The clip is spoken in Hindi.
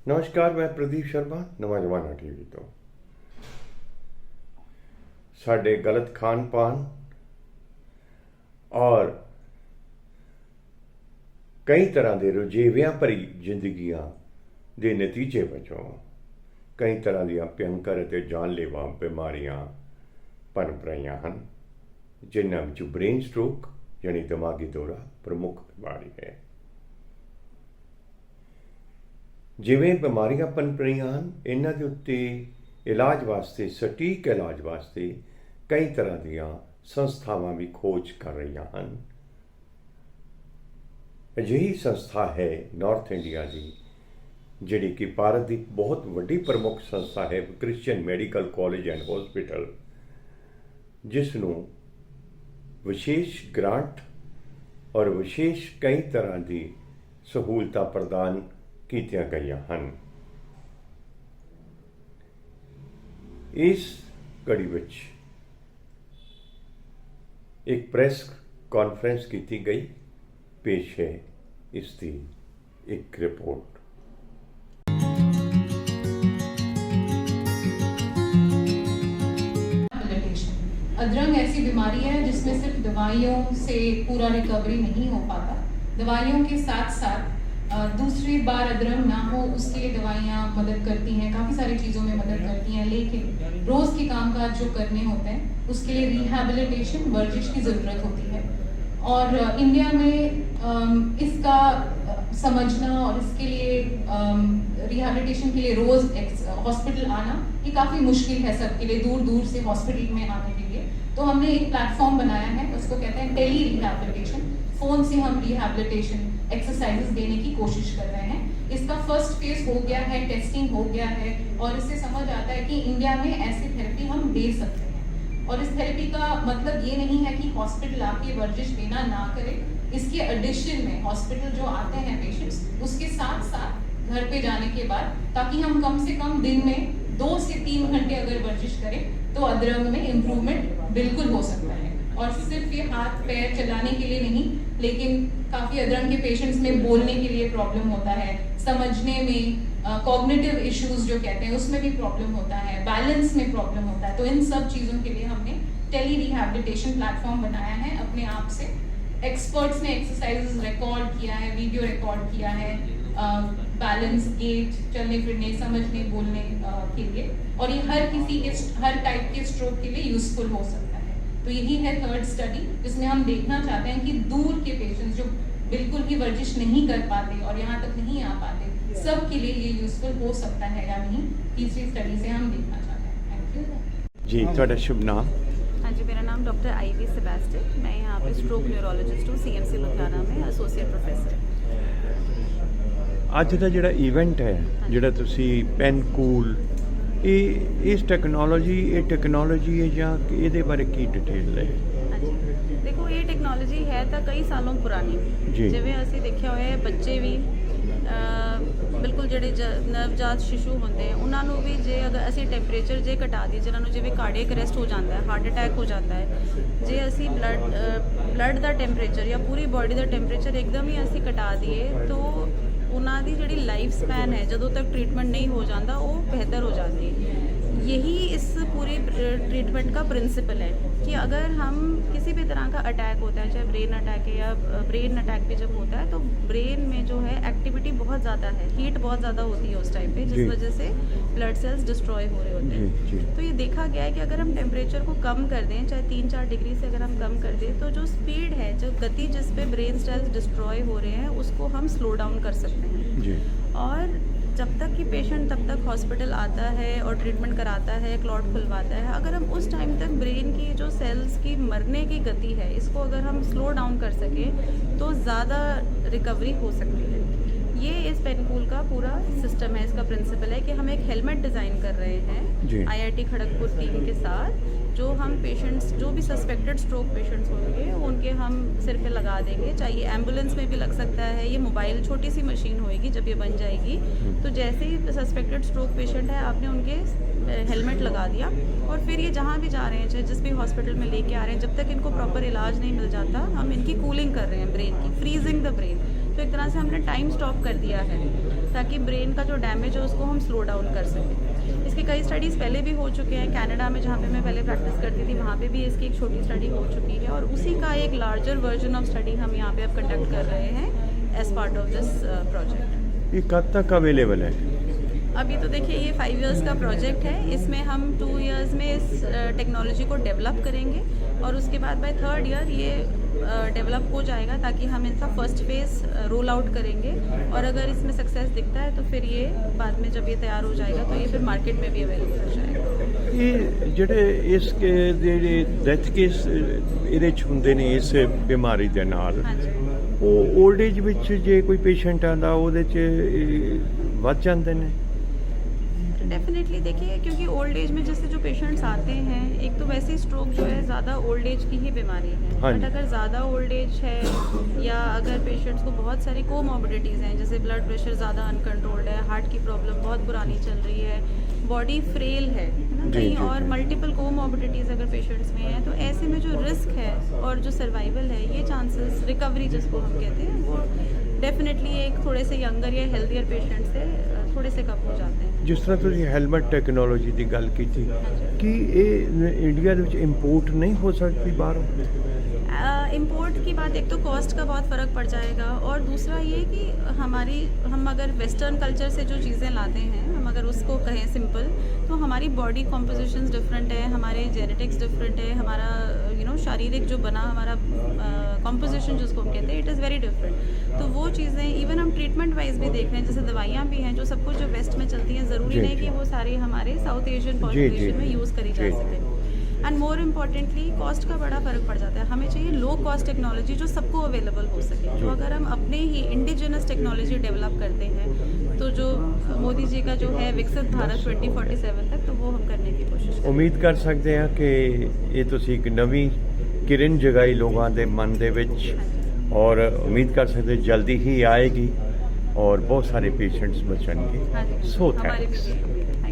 नमस्कार, मैं प्रदीप शर्मा नवा जमाना टीवी तो साढ़े गलत खान पान और कई तरह के रुझेवियां भरी जिंदगियां के नतीजे वजों कई तरह ਦੀਆਂ ਭਿਅੰਕਰ ਅਤੇ ਜਾਨਲੇਵਾ बीमारियां पनप रही हैं, जिन्हां विच ब्रेन स्ट्रोक यानी दिमागी दौरा प्रमुख बीमारी है। जिवें बीमारियां पनप रही हैं, इन्हां दे उत्ते इलाज वास्ते सटीक इलाज वास्ते कई तरह दीयां संस्थावां भी खोज कर रही हैं। अजिही संस्था है नॉर्थ इंडिया की, जिहड़ी कि भारत की बहुत वड्डी प्रमुख संस्था है, Christian medical college and hospital, जिसनों विशेष ग्रांट और विशेष कई तरह की सहूलतां प्रदान कीतियां गईयां हन। इस कड़ी विच एक प्रेस कॉन्फ्रेंस की गई, पेश है इसकी एक रिपोर्ट। अधरंग ऐसी बीमारी है जिसमें सिर्फ दवाइयों से पूरा रिकवरी नहीं हो पाता। दवाइयों के साथ साथ दूसरी बार अधरंग ना हो उसके लिए दवाइयाँ मदद करती हैं, काफ़ी सारी चीज़ों में मदद करती हैं, लेकिन रोज़ के कामकाज जो करने होते हैं उसके लिए रिहैबिलिटेशन, वर्जिश की ज़रूरत होती है। और इंडिया में इसका समझना और इसके लिए रिहैबिलिटेशन के लिए रोज़ हॉस्पिटल आना ये काफ़ी मुश्किल है सबके लिए, दूर दूर से हॉस्पिटल में आने के लिए। तो हमने एक प्लेटफॉर्म बनाया है, उसको कहते हैं टेली रिहैबिलिटेशन। फ़ोन से हम रिहैबिलिटेशन एक्सरसाइजेस देने की कोशिश कर रहे हैं। इसका फर्स्ट फेज हो गया है, टेस्टिंग हो गया है और इससे समझ आता है कि इंडिया में ऐसी थेरेपी हम दे सकते हैं। और इस थेरेपी का मतलब ये नहीं है कि हॉस्पिटल आके वर्जिश देना ना करे। इसके एडिशन में हॉस्पिटल जो आते हैं पेशेंट्स, उसके साथ साथ घर पे जाने के बाद, ताकि हम कम से कम दिन में 2 से 3 घंटे अगर वर्जिश करें तो अधरंग में इम्प्रूवमेंट बिल्कुल हो सकता है। और सिर्फ ये हाथ पैर चलाने के लिए नहीं, लेकिन काफ़ी अधरंग के पेशेंट्स में बोलने के लिए प्रॉब्लम होता है, समझने में, कॉग्निटिव इश्यूज जो कहते हैं उसमें भी प्रॉब्लम होता है, बैलेंस में प्रॉब्लम होता है। तो इन सब चीज़ों के लिए हमने टेली रिहैबिलिटेशन प्लेटफॉर्म बनाया है अपने आप से। एक्सपर्ट्स ने एक्सरसाइजेस रिकॉर्ड किया है, वीडियो रिकॉर्ड किया है, बैलेंस, गेट, चलने फिरने, समझने, बोलने के लिए। और ये हर टाइप के स्ट्रोक के लिए यूजफुल हो सकता है। तो यही है थर्ड स्टडी, जिसमें हम देखना चाहते हैं कि दूर के पेशेंट्स जो बिल्कुल भी वर्जिश नहीं कर पाते और यहाँ तक नहीं आ पाते, सब के लिए ये यूजफुल हो सकता है या नहीं। तीसरी स्टडी से हम देखना चाहते हैं। थैंक यू जी। थोड़ा शुभ नाम? हाँ जी, मेरा नाम डॉक्टर आईवी सेबेस्टियन। मैं यहाँ पे स्ट्रोक न्यूरोलॉजिस्ट हूँ, CMC लुधियाना में एसोसिएट प्रोफेसर। ਅੱਜ ਦਾ ਜਿਹੜਾ ਇਵੈਂਟ ਹੈ, ਜਿਹੜਾ ਤੁਸੀਂ ਪੈਨਕੂਲ, ਇਹ ਟੈਕਨੋਲੋਜੀ ਹੈ ਜਾਂ ਇਹਦੇ ਬਾਰੇ ਕੀ ਡਿਟੇਲ ਹੈ? हाँ जी, देखो ये टेक्नोलॉजी है तो कई सालों पुरानी, जिवें असीं देखिया होया है बच्चे भी बिल्कुल ਜਿਹੜੇ ਨਵਜਾਤ शिशु होंदे उन्हां नूं भी जे अगर असीं टैंपरेचर जे घटा दी, जिन्हां नूं जिवें कार्डियक अरेस्ट हो जाता है, हार्ट अटैक हो जाता है, जे असीं ब्लड का टैंपरेचर या पूरी बॉडी का टैंपरेचर एकदम ही असीं घटा दिए तो उन्हां दी जिहड़ी लाइफ स्पैन है, जदों तक ट्रीटमेंट नहीं हो जाता वो बेहतर हो जाती है। यही इस पूरे ट्रीटमेंट का प्रिंसिपल है कि अगर हम किसी भी तरह का अटैक होता है, चाहे ब्रेन अटैक है या ब्रेन अटैक भी जब होता है, तो ब्रेन में जो है एक्टिविटी बहुत ज़्यादा है, हीट बहुत ज़्यादा होती है उस टाइम पे, जिस वजह से ब्लड सेल्स डिस्ट्रॉय हो रहे होते हैं। तो ये देखा गया है कि अगर हम टेम्परेचर को कम कर दें, चाहे 3-4 डिग्री से अगर हम कम कर दें, तो जो स्पीड है, जो गति जिस पे ब्रेन सेल्स डिस्ट्रॉय हो रहे हैं, उसको हम स्लो डाउन कर सकते हैं। और जब तक कि पेशेंट तब तक हॉस्पिटल आता है और ट्रीटमेंट कराता है, क्लॉट खुलवाता है, अगर हम उस टाइम तक ब्रेन की जो सेल्स की मरने की गति है, इसको अगर हम स्लो डाउन कर सकें तो ज़्यादा रिकवरी हो सकती है। ये इस पेनकूल का पूरा सिस्टम है, इसका प्रिंसिपल है कि हम एक हेलमेट डिज़ाइन कर रहे हैं IIT खड़गपुर टीम के साथ, जो हम पेशेंट्स जो भी सस्पेक्टेड स्ट्रोक पेशेंट्स होंगे उनके हम सिर पे लगा देंगे। चाहे ये एम्बुलेंस में भी लग सकता है, ये मोबाइल छोटी सी मशीन होएगी जब ये बन जाएगी, तो जैसे ही सस्पेक्टेड स्ट्रोक पेशेंट है आपने उनके हेलमेट लगा दिया और फिर ये जहाँ भी जा रहे हैं, चाहे जिस भी हॉस्पिटल में लेके आ रहे हैं, जब तक इनको प्रॉपर इलाज नहीं मिल जाता हम इनकी कूलिंग कर रहे हैं ब्रेन की, फ्रीजिंग द ब्रेन। तो एक तरह से हमने टाइम स्टॉप कर दिया है। ताकि ब्रेन का जो डैमेज है उसको हम स्लो डाउन कर सकें। इसके कई स्टडीज़ पहले भी हो चुके हैं, कनाडा में जहाँ पे मैं पहले प्रैक्टिस करती थी वहाँ पे भी इसकी एक छोटी स्टडी हो चुकी है, और उसी का एक लार्जर वर्जन ऑफ स्टडी हम यहाँ पे अब कंडक्ट कर रहे हैं as part of this project. ये कब तक अवेलेबल है? अभी तो देखिए ये 5 इयर्स का प्रोजेक्ट है, इसमें हम 2 इयर्स में इस टेक्नोलॉजी को डेवलप करेंगे और उसके बाद बाय 3rd ईयर ये डेवलप हो जाएगा ताकि हम इसका फर्स्ट फेज रोल आउट करेंगे, और अगर इसमें सक्सेस दिखता है तो फिर ये बाद में जब ये तैयार हो जाएगा तो ये फिर मार्केट में भी अवेलेबल हो जाएगा। ਇਹ ਜਿਹੜੇ ਇਸ ਜਿਹੜੇ ਡੈਥ ਕੇਸ ਇਹਦੇ 'ਚ ਹੁੰਦੇ ਨੇ ਇਸ ਬਿਮਾਰੀ ਦੇ ਨਾਲ, ਹਾਂਜੀ ਉਹ 올ਡ ਏਜ ਵਿੱਚ ਜੇ ਕੋਈ ਪੇਸ਼ੈਂਟ ਆਂਦਾ ਉਹਦੇ 'ਚ ਵੱਧ ਜਾਂਦੇ ਨੇ? डेफिनेटली देखिए, क्योंकि ओल्ड एज में जैसे जो पेशेंट्स आते हैं, एक तो वैसे स्ट्रोक जो है ज़्यादा ओल्ड एज की ही बीमारी है, हाँ बट जी। अगर ज़्यादा ओल्ड एज है या अगर पेशेंट्स को बहुत सारी कोमॉर्बिडिटीज़ हैं, जैसे ब्लड प्रेशर ज़्यादा अनकंट्रोल्ड है, हार्ट की प्रॉब्लम बहुत पुरानी चल रही है, बॉडी फ्रेल है ना, जी, कहीं जी, और जी। मल्टीपल कोमॉर्बिडिटीज़ अगर पेशेंट्स में है, तो ऐसे में जो रिस्क है और जो सर्वाइवल है, ये चांसेस रिकवरी जिसको हम कहते हैं, वो डेफिनेटली एक थोड़े से यंगर या हेल्थियर पेशेंट से थोड़े से कम हो जाते हैं। ਜਿਸ ਤਰ੍ਹਾਂ ਤੁਸੀਂ ਹੈਲਮਟ ਟੈਕਨੋਲੋਜੀ ਦੀ ਗੱਲ ਕੀਤੀ, ਕੀ ਇਹ ਇੰਡੀਆ ਦੇ ਵਿੱਚ ਇੰਪੋਰਟ ਨਹੀਂ ਹੋ ਸਕਦੀ ਬਾਹਰੋਂ? इम्पोर्ट की बात, एक तो कॉस्ट का बहुत फ़र्क पड़ जाएगा, और दूसरा ये कि हम अगर वेस्टर्न कल्चर से जो चीज़ें लाते हैं, हम अगर उसको कहें सिंपल, तो हमारी बॉडी कॉम्पोजिशंस डिफरेंट है, हमारे जेनेटिक्स डिफरेंट है, हमारा शारीरिक जो बना हमारा कॉम्पोजिशन जिसको हम कहते हैं, इट इज़ वेरी डिफरेंट। तो वो चीज़ें इवन हम ट्रीटमेंट वाइज भी देख रहे हैं, जैसे दवाइयाँ भी हैं जो सब कुछ जो वेस्ट में चलती हैं, ज़रूरी जी, नहीं कि वो सारी हमारे साउथ एशियन जी, पॉपुलेशन में यूज़ करी जा जी। सके। एंड मोर इम्पॉर्टेंटली कॉस्ट का बड़ा फ़र्क पड़ जाता है। हमें चाहिए लो कॉस्ट टेक्नोलॉजी जो सबको अवेलेबल हो सके। तो अगर हम अपने ही इंडिजिनस टेक्नोलॉजी डेवलप करते हैं, तो जो मोदी जी का जो है विकसित भारत 2047 तक, तो वो हम करने की कोशिश करेंगे। ਉਮੀਦ ਕਰ ਸਕਦੇ ਹਾਂ ਕਿ ਇਹ ਤੁਸੀਂ ਇੱਕ ਨਵੀਂ ਕਿਰਨ ਜਗਾਈ ਲੋਕਾਂ ਦੇ ਮਨ ਦੇ ਵਿੱਚ, ਔਰ ਉਮੀਦ ਕਰ ਸਕਦੇ ਜਲਦੀ ਹੀ ਆਏਗੀ और बहुत सारे पेशेंट्स बचेंगे। हाँ जी, सो हमारी थैंक्स। भी